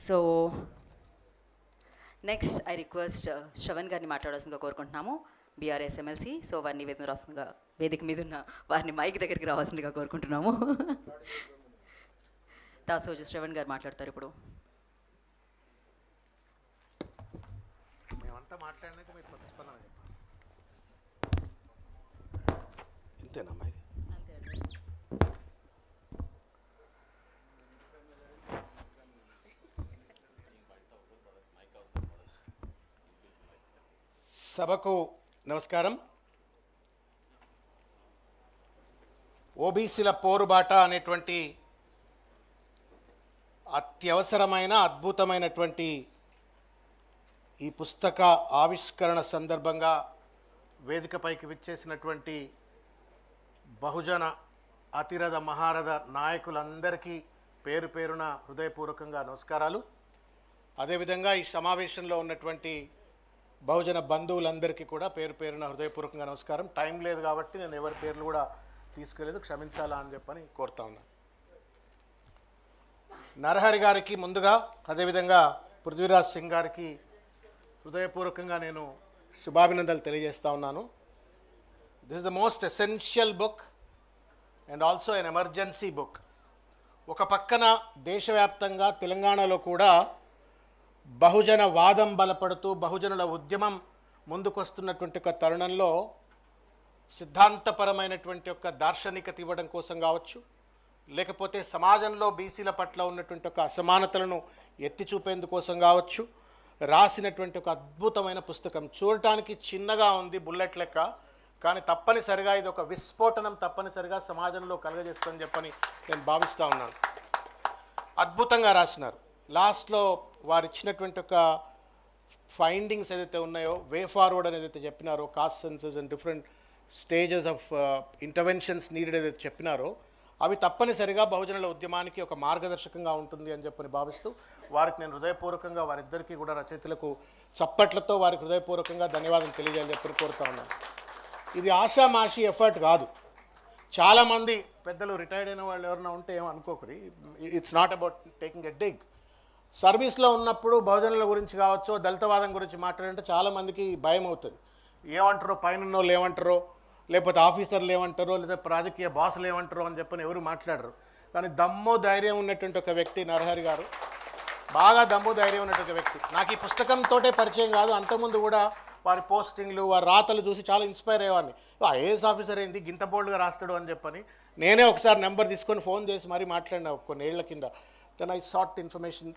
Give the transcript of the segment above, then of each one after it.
So next I request Shravan గారిని మాట్లాడాల్సిందిగా కోరుకుంటున్నాము, బీఆర్ఎస్ ఎమ్మెల్సీ. సో వారిని వేదిక మీద ఉన్న వారిని మైక్ దగ్గరికి రావాల్సిందిగా కోరుకుంటున్నాము. దాసోజు శ్రవణ్ గారు మాట్లాడతారు ఇప్పుడు. సభకు నమస్కారం. ఓబీసీల పోరుబాట అనేటువంటి అత్యవసరమైన అద్భుతమైనటువంటి ఈ పుస్తక ఆవిష్కరణ సందర్భంగా వేదికపైకి విచ్చేసినటువంటి బహుజన అతిరథ మహారథ నాయకులందరికీ పేరు పేరున హృదయపూర్వకంగా నమస్కారాలు. అదేవిధంగా ఈ సమావేశంలో ఉన్నటువంటి బహుజన బంధువులందరికీ కూడా పేరు పేరున హృదయపూర్వకంగా నమస్కారం. టైం లేదు కాబట్టి నేను ఎవరి పేర్లు కూడా తీసుకెళ్ళలేదు, క్షమించాలా అని చెప్పని కోరుతా ఉన్నాను. నరహరి గారికి ముందుగా, అదేవిధంగా పృథ్వీరాజ్ సింగ్ గారికి హృదయపూర్వకంగా నేను శుభాభినందనలు తెలియజేస్తా ఉన్నాను. This is the most essential book and also an emergency book. ఒక పక్కన దేశవ్యాప్తంగా తెలంగాణలో కూడా బహుజన వాదం బలపడుతూ బహుజనుల ఉద్యమం ముందుకొస్తున్నటువంటి ఒక తరుణంలో సిద్ధాంతపరమైనటువంటి ఒక దార్శనికత ఇవ్వడం కోసం కావచ్చు, లేకపోతే సమాజంలో బీసీల పట్ల ఉన్నటువంటి ఒక అసమానతలను ఎత్తి చూపేందుకోసం కావచ్చు రాసినటువంటి ఒక అద్భుతమైన పుస్తకం. చూడటానికి చిన్నగా ఉంది, బుల్లెట్ లెక్క, కానీ తప్పనిసరిగా ఇది ఒక విస్ఫోటనం తప్పనిసరిగా సమాజంలో కలగజేస్తుందని చెప్పని నేను భావిస్తూ ఉన్నాను. అద్భుతంగా రాసినారు. లాస్ట్లో వారు ఇచ్చినటువంటి ఒక ఫైండింగ్స్ ఏదైతే ఉన్నాయో, వే ఫార్వర్డ్ అని ఏదైతే చెప్పినారో, caste census and different stages of interventions needed ఏదైతే చెప్పినారో అవి తప్పనిసరిగా బహుజనుల ఉద్యమానికి ఒక మార్గదర్శకంగా ఉంటుంది అని చెప్పని భావిస్తూ వారికి నేను హృదయపూర్వకంగా వారిద్దరికీ కూడా రచయితలకు చప్పట్లతో వారికి హృదయపూర్వకంగా ధన్యవాదాలు తెలియజేయాలని చెప్పి కోరుతా ఉన్నాను. ఇది ఆషామాషి ఎఫర్ట్ కాదు. చాలామంది పెద్దలు రిటైర్డ్ అయిన వాళ్ళు ఎవరైనా ఉంటే ఏమో అనుకోకరి, it's not about taking a dig. సర్వీస్లో ఉన్నప్పుడు బహుజనుల గురించి కావచ్చు, దళితవాదం గురించి మాట్లాడంటే చాలామందికి భయం అవుతుంది. ఏమంటారో, పైన వాళ్ళు ఏమంటారో, లేకపోతే ఆఫీసర్లు ఏమంటారో, లేదా రాజకీయ బాసులు ఏమంటారో అని చెప్పని ఎవరు మాట్లాడరు. కానీ దమ్ము ధైర్యం ఉన్నటువంటి ఒక వ్యక్తి నరహరి గారు, బాగా దమ్ము ధైర్యం ఉన్నటువంటి వ్యక్తి. నాకు ఈ పుస్తకంతో పరిచయం కాదు, అంతకుముందు కూడా వారి పోస్టింగ్లు, వారి రాతలు చూసి చాలా ఇన్స్పైర్ అయ్యేవాడిని. ఐఏఎస్ ఆఫీసర్ ఏంది గింత బోల్డ్గా రాస్తాడు అని చెప్పని నేనే ఒకసారి నెంబర్ తీసుకొని ఫోన్ చేసి మరీ మాట్లాడినా కొన్ని ఏళ్ల కింద. Then I sought information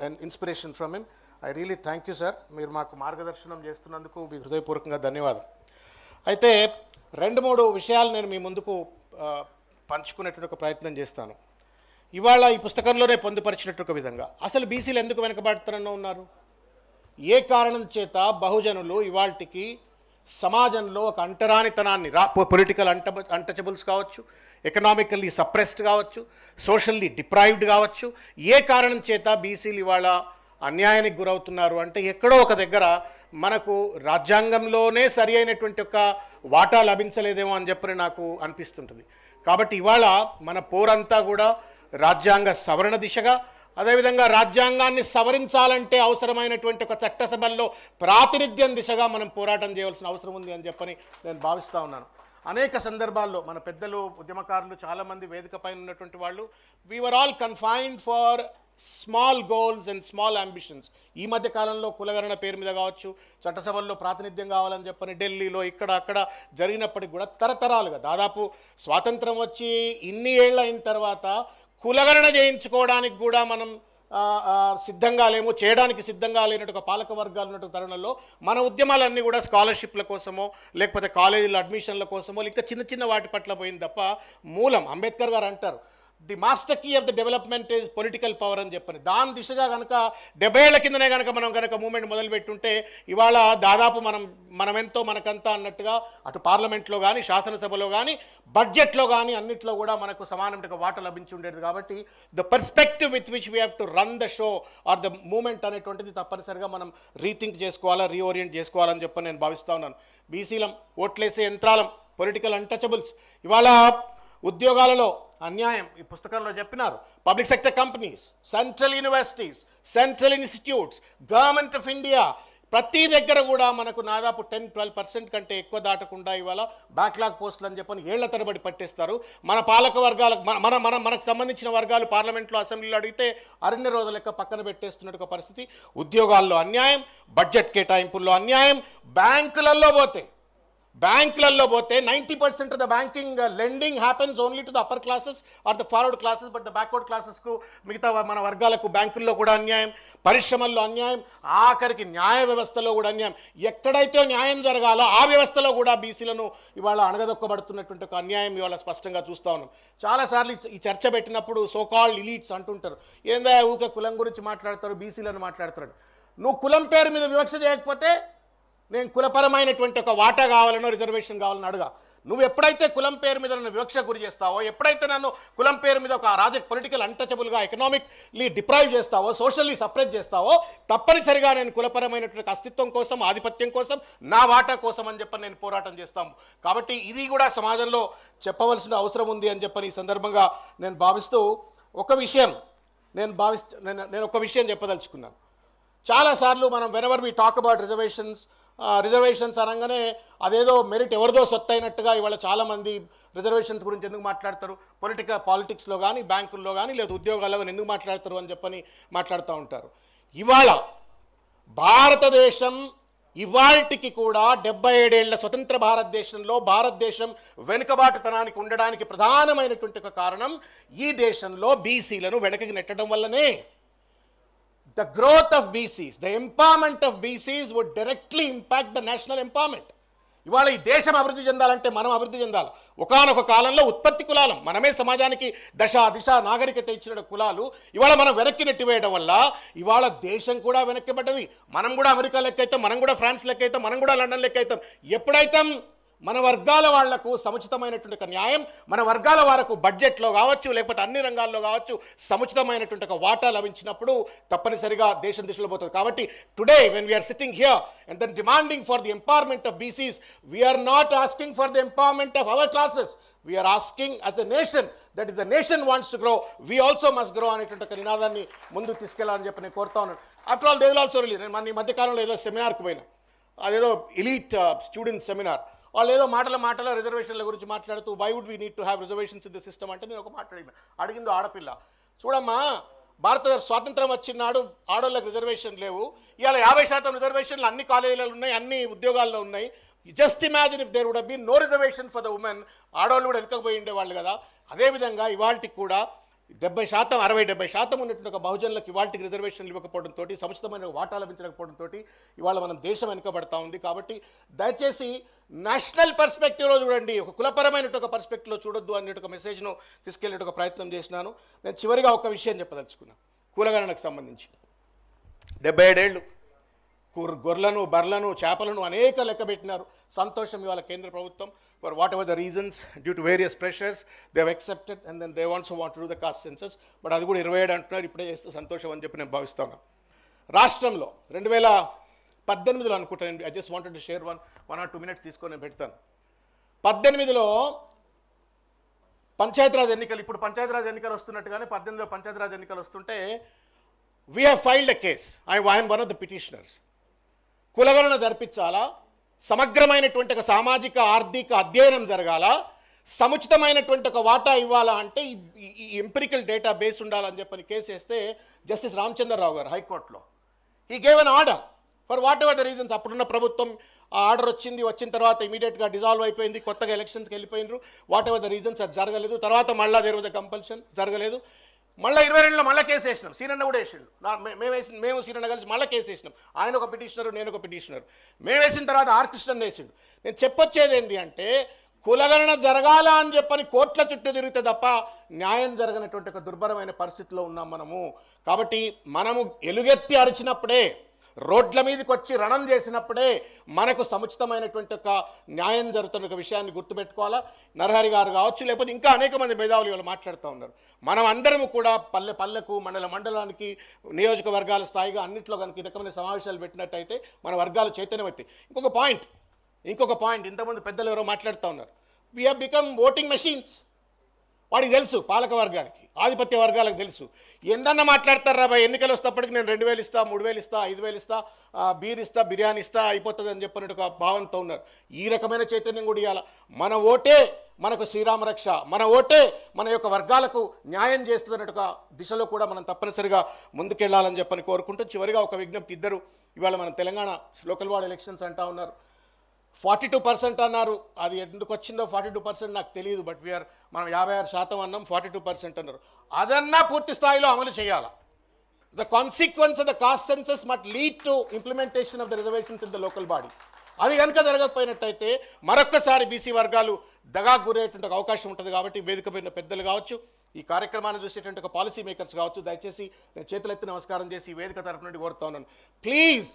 and inspiration from him. I really thank you, sir. మీరు మాకు మార్గదర్శనం చేస్తున్నందుకు మీ హృదయపూర్వకంగా ధన్యవాదాలు. అయితే 2-3 విషయాలు నేను మీ ముందుకు పంచుకునేటువంటి ఒక ప్రయత్నం చేస్తాను. ఇవాళ ఈ పుస్తకంలోనే పొందుపరిచినట్టు ఒక విధంగా అసలు బీసీలు ఎందుకు వెనకబడుతారని ఉన్నారు, ఏ కారణం చేత బహుజనులు ఇవాళకి సమాజంలో ఒక అంటరానితనాన్ని పొలిటికల్ అంటచబుల్స్ కావచ్చు, ఎకనామికల్లీ సప్రెస్డ్ కావచ్చు, సోషల్లీ డిప్రైవ్డ్ కావచ్చు, ఏ కారణం చేత బీసీలు ఇవాళ అన్యాయానికి గురవుతున్నారు అంటే ఎక్కడో ఒక దగ్గర మనకు రాజ్యాంగంలోనే సరి అయినటువంటి ఒక వాటా లభించలేదేమో అని చెప్పి నాకు అనిపిస్తుంటుంది. కాబట్టి ఇవాళ మన పోరంతా కూడా రాజ్యాంగ సవరణ దిశగా, అదేవిధంగా రాజ్యాంగాన్ని సవరించాలంటే అవసరమైనటువంటి ఒక చట్టసభల్లో ప్రాతినిధ్యం దిశగా మనం పోరాటం చేయవలసిన అవసరం ఉంది అని చెప్పని నేను భావిస్తూ ఉన్నాను. అనేక సందర్భాల్లో మన పెద్దలు, ఉద్యమకారులు, చాలామంది వేదిక పైన ఉన్నటువంటి వాళ్ళు, we are all confined for small goals and small ambitions. ఈ మధ్య కాలంలో కులగణన పేరు మీద కావచ్చు, చట్టసభల్లో ప్రాతినిధ్యం కావాలని చెప్పని ఢిల్లీలో ఇక్కడ అక్కడ జరిగినప్పటికి కూడా తరతరాలుగా దాదాపు స్వాతంత్రం వచ్చి ఇన్ని ఏళ్ళు అయిన తర్వాత కులగణన చేయించుకోవడానికి కూడా మనం సిద్ధంగా లేము, చేయడానికి సిద్ధంగా లేనట్టు ఒక పాలక వర్గాలు ఉన్నట్టు తరుణంలో మన ఉద్యమాలన్నీ కూడా స్కాలర్షిప్ల కోసమో, లేకపోతే కాలేజీల అడ్మిషన్ల కోసమో, ఇంకా చిన్న చిన్న వాటి పట్ల పోయింది తప్ప మూలం అంబేద్కర్ గారు అంటారు, the master key of the development is political power అని చెప్పని. దాని దిశగా కనుక 70 ఏళ్ల కిందనే మనం కనుక మూమెంట్ మొదలుపెట్టుంటే ఇవాళ దాదాపు మనమెంతో మనకంతా అన్నట్టుగా అటు పార్లమెంట్లో కానీ, శాసనసభలో కానీ, బడ్జెట్లో కానీ అన్నిట్లో కూడా మనకు సమానమైన వాటా లభించి ఉండేది. కాబట్టి the perspective with which we have to run the show or the movement అనేటువంటిది తప్పనిసరిగా మనం రీథింక్ చేసుకోవాలా, రీఓరియంట్ చేసుకోవాలని చెప్పని నేను భావిస్తూ ఉన్నాను. బీసీలం, ఓట్లేసే యంత్రాలం, పొలిటికల్ అన్టచబుల్స్. ఇవాళ ఉద్యోగాలలో అన్యాయం ఈ పుస్తకంలో చెప్పినారు. Public sector companies, central universities, central institutes, government of India, ప్రతి దగ్గర కూడా మనకు దాదాపు 10-12% కంటే ఎక్కువ దాటకుండా ఇవాళ బ్యాక్లాగ్ పోస్టులు అని చెప్పని ఏళ్ల తరబడి పట్టేస్తారు. మన పాలక వర్గాలకు మనకు సంబంధించిన వర్గాలు పార్లమెంట్లో, అసెంబ్లీలో అడిగితే అరణ్య రోజుల లెక్క పక్కన పెట్టేస్తున్నట్టు ఒక పరిస్థితి. ఉద్యోగాల్లో అన్యాయం, బడ్జెట్ కేటాయింపుల్లో అన్యాయం, బ్యాంకులలో పోతే 90% of the banking lending happens only to the upper classes or the forward classes, but the backward క్లాసెస్కు మిగతా మన వర్గాలకు బ్యాంకుల్లో కూడా అన్యాయం, పరిశ్రమల్లో అన్యాయం, ఆఖరికి న్యాయ వ్యవస్థలో కూడా అన్యాయం. ఎక్కడైతే న్యాయం జరగాలో ఆ వ్యవస్థలో కూడా బీసీలను ఇవాళ అణగదొక్కబడుతున్నటువంటి ఒక అన్యాయం ఇవాళ స్పష్టంగా చూస్తూ ఉన్నాం. చాలాసార్లు ఈ చర్చ పెట్టినప్పుడు సోకాల్డ్ ఎలీట్స్ అంటుంటారు, ఏందా ఊకే కులం గురించి మాట్లాడతారు, బీసీలను మాట్లాడతారు. నువ్వు కులం పేరు మీద వివక్ష చేయకపోతే నేను కులపరమైనటువంటి ఒక వాటా కావాలనో రిజర్వేషన్ కావాలని అడుగా. నువ్వు ఎప్పుడైతే కులం పేరు మీద నన్ను వివక్ష గురి చేస్తావో, ఎప్పుడైతే నన్ను కులం పేరు మీద ఒక పొలిటికల్ అన్టచబుల్గా ఎకనామిక్లీ డిప్రైవ్ చేస్తావో, సోషల్లీ సపరేట్ చేస్తావో, తప్పనిసరిగా నేను కులపరమైనటువంటి అస్తిత్వం కోసం, ఆధిపత్యం కోసం, నా వాటా కోసం అని చెప్పని నేను పోరాటం చేస్తాము. కాబట్టి ఇది కూడా సమాజంలో చెప్పవలసిన అవసరం ఉంది అని చెప్పని ఈ సందర్భంగా నేను భావిస్తూ నేను ఒక విషయం చెప్పదలుచుకున్నాను. చాలాసార్లు మనం whenever we talk about reservations అనగానే అదేదో మెరిట్ ఎవరిదో సొత్తు అయినట్టుగా ఇవాళ చాలామంది రిజర్వేషన్స్ గురించి ఎందుకు మాట్లాడతారు, పాలిటిక్స్లో కానీ, బ్యాంకుల్లో కానీ, లేదా ఉద్యోగాల్లో కానీ ఎందుకు మాట్లాడతారు అని చెప్పని మాట్లాడుతూ ఉంటారు. ఇవాళ భారతదేశం ఇవాల్టికి కూడా 77 ఏళ్ల స్వతంత్ర భారతదేశం వెనుకబాటుతనానికి ఉండడానికి ప్రధానమైనటువంటి ఒక కారణం ఈ దేశంలో బీసీలను వెనకకి నెట్టడం వల్లనే. The growth of BCs, the empowerment of BCs would directly impact the national empowerment. ఇవాళ ఈ దేశం అభివృద్ధి చెందాలంటే మనం అభివృద్ధి చెందాలి. ఒకానొక కాలంలో ఉత్పత్తి కులాలం, మనమే సమాజానికి దిశ నాగరికత ఇచ్చిన కులాలు ఇవాళ మనం వెనక్కి నెట్టివేయడం వల్ల ఇవాళ దేశం కూడా వెనక్కిపడ్డది. మనం కూడా అమెరికా లెక్క అవుతాం, మనం కూడా ఫ్రాన్స్ లెక్క అవుతాం, మనం కూడా లండన్ లెక్క అవుతాం. ఎప్పుడైతే మన వర్గాల వాళ్లకు సముచితమైనటువంటి ఒక న్యాయం, మన వర్గాల వారికి బడ్జెట్లో కావచ్చు, లేకపోతే అన్ని రంగాల్లో కావచ్చు సముచితమైనటువంటి ఒక వాటా లభించినప్పుడు తప్పనిసరిగా దేశం దిశలో పోతుంది. కాబట్టి today when we are sitting here and then demanding for the empowerment of BCs, we are not asking for the empowerment of our classes, we are asking as a nation that is the nation wants to grow, we also must grow అనేటువంటి ఒక నినాదాన్ని ముందుకు తీసుకెళ్లాలని చెప్పి నేను కోరుతా ఉన్నాను. After all they will also release. నేను ఈ మధ్యకాలంలో ఏదో సెమినార్కి పోయినా, అదేదో ఎలీట్ స్టూడెంట్ సెమినార్, వాళ్ళు ఏదో మాటల రిజర్వేషన్ల గురించి మాట్లాడుతూ why would we need to have reservations in the system అంటే నేను ఒక మాట అడిగిందో ఆడపిల్ల, చూడమ్మా భారత స్వాతంత్రం వచ్చినాడు ఆడవాళ్ళకి రిజర్వేషన్ లేవు, ఇవాళ 50% రిజర్వేషన్లు అన్ని కాలేజీలలో ఉన్నాయి, అన్ని ఉద్యోగాల్లో ఉన్నాయి. Just imagine if there would been no reservation for the women, ఆడవాళ్ళు కూడా వెనకపోయి ఉండేవాళ్ళు కదా. అదేవిధంగా ఇవాళకి కూడా 60-70% ఉన్నటువంటి ఒక బహుజనులకు ఇవాళకి రిజర్వేషన్లు ఇవ్వకపోవడంతో, సముచితమైన వాటా లభించకపోవడంతో ఇవాళ మనం దేశం వెనుకబడతా ఉంది. కాబట్టి దయచేసి నేషనల్ పర్స్పెక్టివ్లో చూడండి, ఒక కులపరమైన ఒక పర్స్పెక్టివ్లో చూడొద్దు అనే ఒక మెసేజ్ను తీసుకెళ్లే ఒక ప్రయత్నం చేసినాను. నేను చివరిగా ఒక విషయం చెప్పదలుచుకున్నాను. కులగణనకు సంబంధించి 77 ఏళ్ళు గొర్రెలను, బర్రెలను, చేపలను అనేక లెక్క పెట్టినారు. సంతోషం ఇవాళ కేంద్ర ప్రభుత్వం for whatever the reasons, due to various pressures, they have accepted and then they also want to do the caste census. But అది కూడా 27 అంటున్నారు, ఇప్పుడే చేస్తే సంతోషం అని చెప్పి నేను భావిస్తాను. రాష్ట్రంలో 2018లో అనుకుంటాను, I just wanted to share 1 or 2 minutes తీసుకొని నేను పెడతాను. 18లో పంచాయతీరాజ్ ఎన్నికలు, ఇప్పుడు పంచాయతీరాజ్ ఎన్నికలు వస్తున్నట్టుగానే 18లో పంచాయతీరాజ్ ఎన్నికలు వస్తుంటే we have filed a case. I am one of the petitioners. కులగణన జరిపించాలా, సమగ్రమైనటువంటి ఒక సామాజిక ఆర్థిక అధ్యయనం జరగాల, సముచితమైనటువంటి ఒక వాటా ఇవ్వాలా అంటే ఈ ఎంపిరికల్ డేటా బేస్ ఉండాలని చెప్పని కేసు వేస్తే జస్టిస్ రామచంద్రరావు గారు హైకోర్టులో he gave an order for what ever the reasons. అప్పుడున్న ప్రభుత్వం ఆ ఆర్డర్ వచ్చిన తర్వాత ఇమీడియట్గా డిజాల్వ్ అయిపోయింది, కొత్తగా ఎలక్షన్స్కి వెళ్ళిపోయినారు. వాట్ ఎవర్ ద రీజన్స్ అది జరగలేదు. తర్వాత మళ్ళీ దేర్ వాజ్ ద కంపల్షన్, జరగలేదు. మళ్ళీ 22లో మళ్ళీ కేసు వేసినాం, సీనన్న కూడా వేసిండు, మేము సీనన్న కలిసి మళ్ళీ కేసు వేసినాం. ఆయన ఒక పిటిషనరు, నేను ఒక పిటిషనరు. మేము వేసిన తర్వాత ఆర్ కృష్ణన్ వేసిండు. నేను చెప్పొచ్చేది ఏంటి అంటే, కులగణన జరగాల అని చెప్పని కోట్ల చుట్టూ తిరిగితే తప్ప న్యాయం జరగనటువంటి ఒక దుర్భరమైన పరిస్థితిలో ఉన్నాం మనము. కాబట్టి మనము ఎలుగెత్తి అరిచినప్పుడే, రోడ్ల మీదకి వచ్చి రణం చేసినప్పుడే మనకు సముచితమైనటువంటి ఒక న్యాయం జరుగుతున్న ఒక విషయాన్ని గుర్తుపెట్టుకోవాలా. నరహరి గారు కావచ్చు, లేకపోతే ఇంకా అనేక మంది మేధావులు ఇవాళ మాట్లాడుతూ ఉన్నారు. మనం అందరము కూడా పల్లెకు, మండలానికి, నియోజకవర్గాల స్థాయిగా అన్నింటిలో కనుక ఈ రకమైన సమావేశాలు పెట్టినట్టయితే మన వర్గాలు చైతన్యమవుతాయి. ఇంకొక పాయింట్ ఇంతకుముందు పెద్దలు ఎవరో మాట్లాడుతూ ఉన్నారు, we have become voting machines. వాడికి తెలుసు, పాలక వర్గానికి, ఆధిపత్య వర్గాలకు తెలుసు. ఎందన్నా మాట్లాడతారు రాబాయ్, ఎన్నికలు వస్తేప్పటికి నేను 2,000 ఇస్తా, 3,000 ఇస్తా, 5,000 ఇస్తా, బీర్ ఇస్తా, బిర్యానీ ఇస్తా, అయిపోతుంది అని చెప్పినట్టు ఒక భావంతో ఉన్నారు. ఈ రకమైన చైతన్యం కూడా ఇవ్వాలి. మన ఓటే మనకు శ్రీరామ రక్ష, మన ఓటే మన యొక్క వర్గాలకు న్యాయం చేస్తుంది అన్నట్టుగా దిశలో కూడా మనం తప్పనిసరిగా ముందుకెళ్లాలని చెప్పని కోరుకుంటూ చివరిగా ఒక విజ్ఞప్తి. ఇద్దరు ఇవాళ మన తెలంగాణ లోకల్ బాడీ ఎలక్షన్స్ అంటా ఉన్నారు. 42% అన్నారు. అది ఎందుకు వచ్చిందో 42% నాకు తెలియదు. బట్ మనం 56% అన్నాం, 42% అన్నారు. అదన్నా పూర్తి స్థాయిలో అమలు చేయాలి. The consequence of the caste census must lead to implementation of the reservations in the local body. అది కనుక జరగకపోయినట్టయితే మరొక్కసారి బీసీ వర్గాలు దగాకు గురయ్యేటువంటి ఒక అవకాశం ఉంటుంది. కాబట్టి వేదిక పైన పెద్దలు కావచ్చు, ఈ కార్యక్రమాన్ని చూసేటువంటి ఒక పాలసీ మేకర్స్ కావచ్చు, దయచేసి నేను చేతులెత్తి నమస్కారం చేసి వేదిక తరపు నుండి కోరుతా ఉన్నాను, ప్లీజ్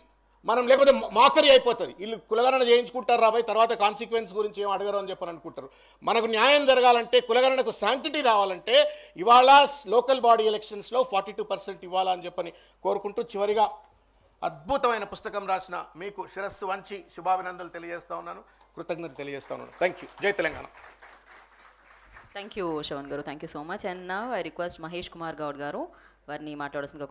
మనం లేకపోతే మాకరీ అయిపోతుంది. వీళ్ళు కులగణన చేయించుకుంటారు రాబోయే, తర్వాత కాన్సిక్వెన్స్ గురించి ఏం అడగరు అని చెప్పని అనుకుంటారు. మనకు న్యాయం జరగాలంటే, కులగణనకు శాంక్టిటీ రావాలంటే ఇవాళ లోకల్ బాడీ ఎలక్షన్స్లో 42% ఇవ్వాలని చెప్పని కోరుకుంటూ చివరిగా అద్భుతమైన పుస్తకం రాసిన మీకు శిరస్సు వంచి శుభాభినందనలు తెలియజేస్తా ఉన్నాను, కృతజ్ఞత తెలియజేస్తా ఉన్నాను. Thank you. జై తెలంగాణ. థ్యాంక్ యూ శ్రవణ్ గారు, thank you so much. And now I request Mahesh Kumar Goud గారు వారిని మాట్లాడాల్సిందిగా